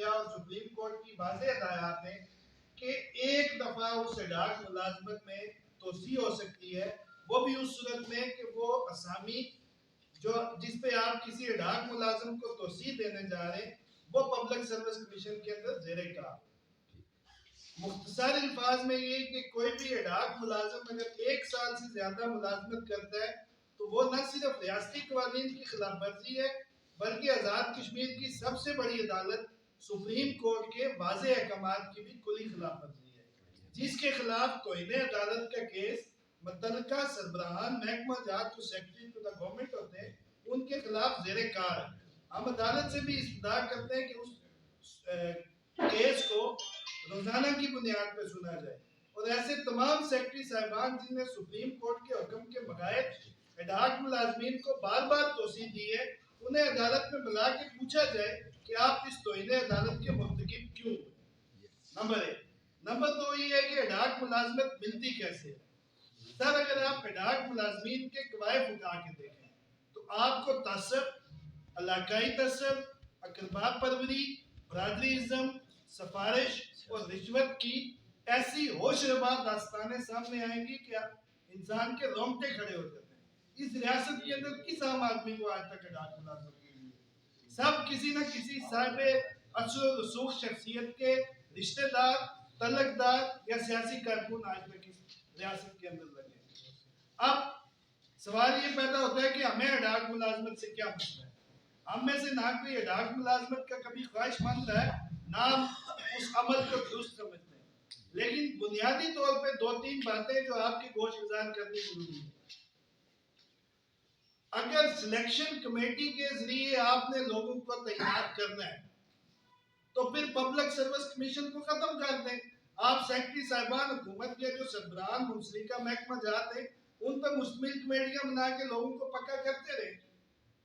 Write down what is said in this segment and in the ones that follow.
کیا اور supreme court کی واضح ہدایات ہیں کہ ایک دفعہ اس ایڈاک ملازمت میں توسیع ہو سکتی ہے، وہ بھی اس صورت میں کہ وہ اسامی جو جس پہ آپ کسی ایڈاک ملازم کو توسیع دینے جا رہے ہیں وہ پبلک سروس کمیشن کے اندر زیر کار۔ مختصر الفاظ میں یہ کہ کوئی بھی ایڈاک ملازم اگر 1 سال سے زیادہ ملازمت کرتا ہے تو وہ نہ صرف ریاستی قوانین کی خلاف ورزی ہے بلکہ آزاد کشمیر کی سب سے بڑی عدالت سپریم کورٹ کے واضح احکامات کی بھی کھلی خلاف ورزی ہے، جس کے خلاف توہین عدالت کا کیس متعلقہ سربراہان محکمہ جات جو سیکرٹری ٹو دا گورنمنٹ ہوتے ہیں ان کے خلاف زیر کار ہے۔ ہم عدالت سے بھی استدعا کرتے ہیں کہ اس کیس کو روزانہ کی بنیاد پہ سنا جائے اور ایسے تمام سیکرٹری صاحبان جن نے سپریم کورٹ کے حکم کے بغیر ایڈاک ملازمین کو بار بار توسیع دی ہے انہیں عدالت میں بلا کے پوچھا جائے کہ آپ اس توہین عدالت کے مرتکب کیوں ہوئے۔ نمبر 1۔ نمبر 2 یہ ہے کہ ایڈاک ملازمت ملتی کیسے ہے۔ سر اگر آپ ایڈاک ملازمین کے قوائف اٹھا کے دیکھیں تو آپ کو تعصب، علاقائی تعصب، اقربا پروری، برادری ازم، سفارش اور رشوت کی ایسی ہوش ربا داستانیں سامنے آئیں گی کہ انسان کے رونگٹے کھڑے ہو جاتے ہیں۔ اس ریاست کے اندر کس عام آدمی کو آج تک ایڈاک ملازمت نہیں ہوئی؟ سب کسی نہ کسی صاحب اثر و رسوخ شخصیت کے رشتہ دار، تعلق دار یا سیاسی کارکن آج تک اس ریاست کے اندر لگے۔ اب سوال یہ پیدا ہوتا ہے کہ ہمیں ایڈاک ملازمت سے کیا مسئلہ ہے؟ ہم میں سے نہ کوئی ایڈاک ملازمت کا کبھی خواہش مند ہے نہ اس عمل کو درست سمجھتے ہیں، لیکن بنیادی طور پہ 2-3 باتیں جو آپ کے گوش گزار کرنی ضروری ہے۔ اگر سلیکشن کمیٹی کے ذریعے آپ نے لوگوں کو تعینات کرنا ہے تو پھر پبلک سروس کمیشن کو ختم کر دیں۔ آپ سیکرٹری صاحبان حکومت کے جو سربراہان منسلکہ محکمہ جات ہیں ان پہ مشتمل کمیٹیاں بنا کے لوگوں کو پکا کرتے رہے۔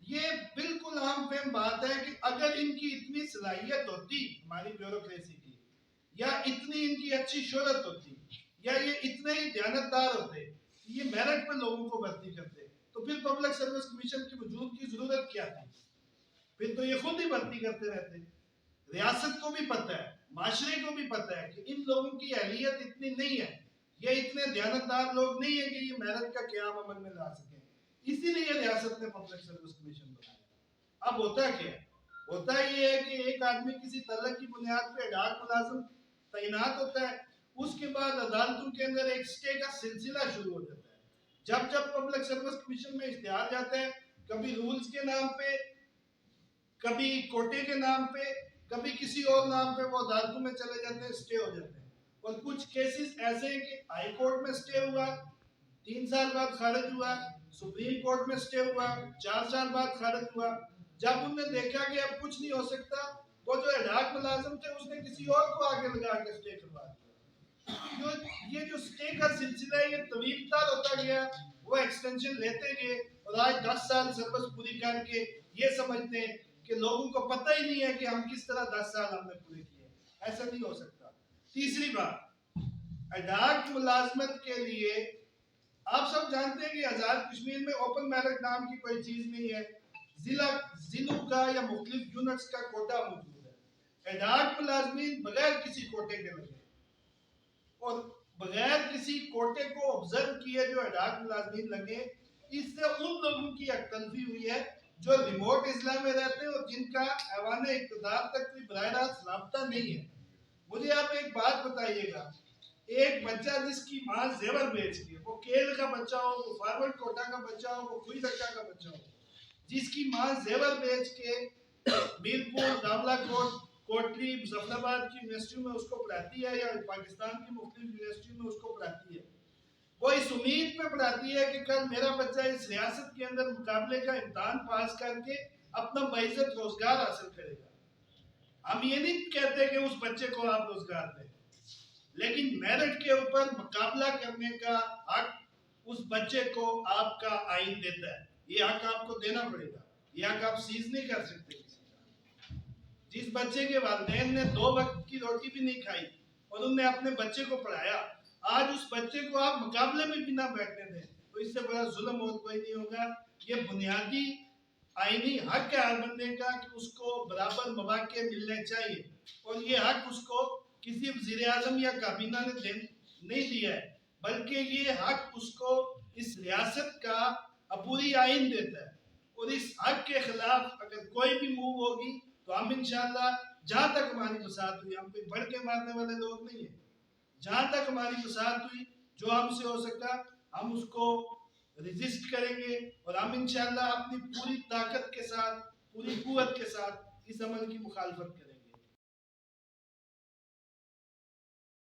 یہ بالکل عام فہم بات ہے کہ اگر ان کی اتنی صلاحیت ہوتی ہماری بیوروکریسی کی، یا اتنی ان کی اچھی شہرت ہوتی، یا یہ اتنے ہی دیانتدار ہوتے، یہ میرٹ پہ لوگوں کو بھرتی کرتے، تو پھر پبلک سروس کمیشن کے وجود کی ضرورت کیا تھی؟ پھر تو یہ خود ہی بھرتی کرتے رہتے۔ ریاست کو بھی پتہ ہے، معاشرے کو بھی پتہ ہے کہ ان لوگوں کی اہلیت اتنی نہیں ہے، یہ اتنے دیانتدار لوگ نہیں ہیں کہ یہ میرٹ کا قیام عمل میں لا سکیں، اسی لیے ریاست نے پبلک سروس کمیشن بنایا۔ اب ہوتا کیا ہے؟ ہوتا یہ ہے کہ ایک آدمی کسی تعلق کی بنیاد پہ ایڈاک ملازم تعینات ہوتا ہے، اس کے بعد عدالتوں کے اندر ایک سٹے کا سلسلہ شروع ہو جاتا ہے۔ جب پبلک سروس کمیشن میں اشتہار جاتا ہے، کبھی رولز کے نام پہ، کبھی کوٹے کے نام پہ، کبھی کسی اور نام پہ وہ عدالتوں میں چلے جاتے ہیں، سٹے ہو جاتے ہیں۔ اور کچھ کیسز ایسے ہیں کہ ہائی کورٹ میں سٹے ہوا، 3 سال بعد خارج ہوا، سپریم کورٹ میں سٹے ہوا، 4 سال بعد خارج ہوا۔ جب انہوں نے دیکھا کہ اب کچھ نہیں ہو سکتا، وہ جو ایڈاک ملازم تھے اس نے کسی اور کو آگے لگا کے سٹے کروا دیا۔ یہ جو سٹے کا سلسلہ ہے یہ طویل تر ہوتا گیا، وہ ایکسٹینشن لیتے گئے اور آج 10 سال سروس پوری کر کے یہ سمجھتے ہیں کہ لوگوں کو پتہ ہی نہیں ہے کہ ہم کس طرح 10 سال ہم نے پورے کیے۔ ایسا نہیں ہو سکتا۔ تیسری بات، ایڈاک ملازمت کے لیے آپ سب جانتے ہیں کہ آزاد کشمیر میں اوپن میرٹ نام کی کوئی چیز نہیں ہے، ضلعوں کا یا مختلف یونٹس کا کوٹا موجود ہے۔ ایڈاک ملازمین بغیر کسی کوٹے کے لگے اور بغیر کسی کوٹے کو آبزرو کیے جو ایڈاک ملازمین لگے، اس سے ان لوگوں کی حق تلفی ہوئی ہے جو ریموٹ اضلاع میں رہتے ہیں اور جن کا ایوان اقتدار تک کوئی براہ راست رابطہ نہیں ہے۔ مجھے آپ ایک بات بتائیے گا، ایک بچہ جس کی ماں زیور بیچ رہی ہے، وہ کیل کا بچہ ہو، وہ فارورڈ کوٹا کا بچہ ہو، وہ کوئی دکا کا بچہ ہو، جس کی ماں زیور بیچ کے میرپور، داملہ کوٹ، کوٹلی، مظفر آباد کی یونیورسٹیوں میں اس کو پڑھاتی ہے یا پاکستان کی مختلف یونیورسٹیوں میں اس کو پڑھاتی ہے، وہ اس امید پہ پڑھاتی ہے کہ کل میرا بچہ اس ریاست کے اندر مقابلے کا امتحان پاس کر کے اپنا باعزت روزگار حاصل کرے گا۔ ہم یہ نہیں کہتے کہ اس بچے کو آپ روزگار دیں، لیکن میرٹ کے اوپر مقابلہ کرنے کا حق اس بچے کو آپ کا آئین دیتا ہے، یہ حق آپ کو دینا پڑے گا، یہ حق آپ سیز نہیں کر سکتے کسی کا۔ جس بچے کے والدین نے 2 وقت کی روٹی بھی نہیں کھائی اور انہوں نے اپنے بچے کو پڑھایا، آج اس بچے کو آپ مقابلے میں بھی نہ بیٹھنے دیں تو اس سے بڑا ظلم اور کوئی نہیں ہوگا۔ یہ بنیادی آئینی حق ہے ہر بندے کا کہ اس کو برابر مواقع ملنے چاہیے، اور یہ حق اس کو کسی وزیر اعظم یا کابینہ نے نہیں دیا ہے، بلکہ یہ حق اس کو اس ریاست کا عبوری آئین دیتا ہے۔ اور اس حق کے خلاف اگر کوئی بھی موو ہوگی تو ہم انشاءاللہ جہاں تک ہماری بساط ہوئی، ہم کوئی بڑھ کے مارنے والے لوگ نہیں ہیں، جہاں تک ہماری بساط ہوئی جو ہم سے ہو سکتا ہم اس کو ریزسٹ کریں گے، اور ہم انشاءاللہ اپنی پوری طاقت کے ساتھ، پوری قوت کے ساتھ اس عمل کی مخالفت کریں گے۔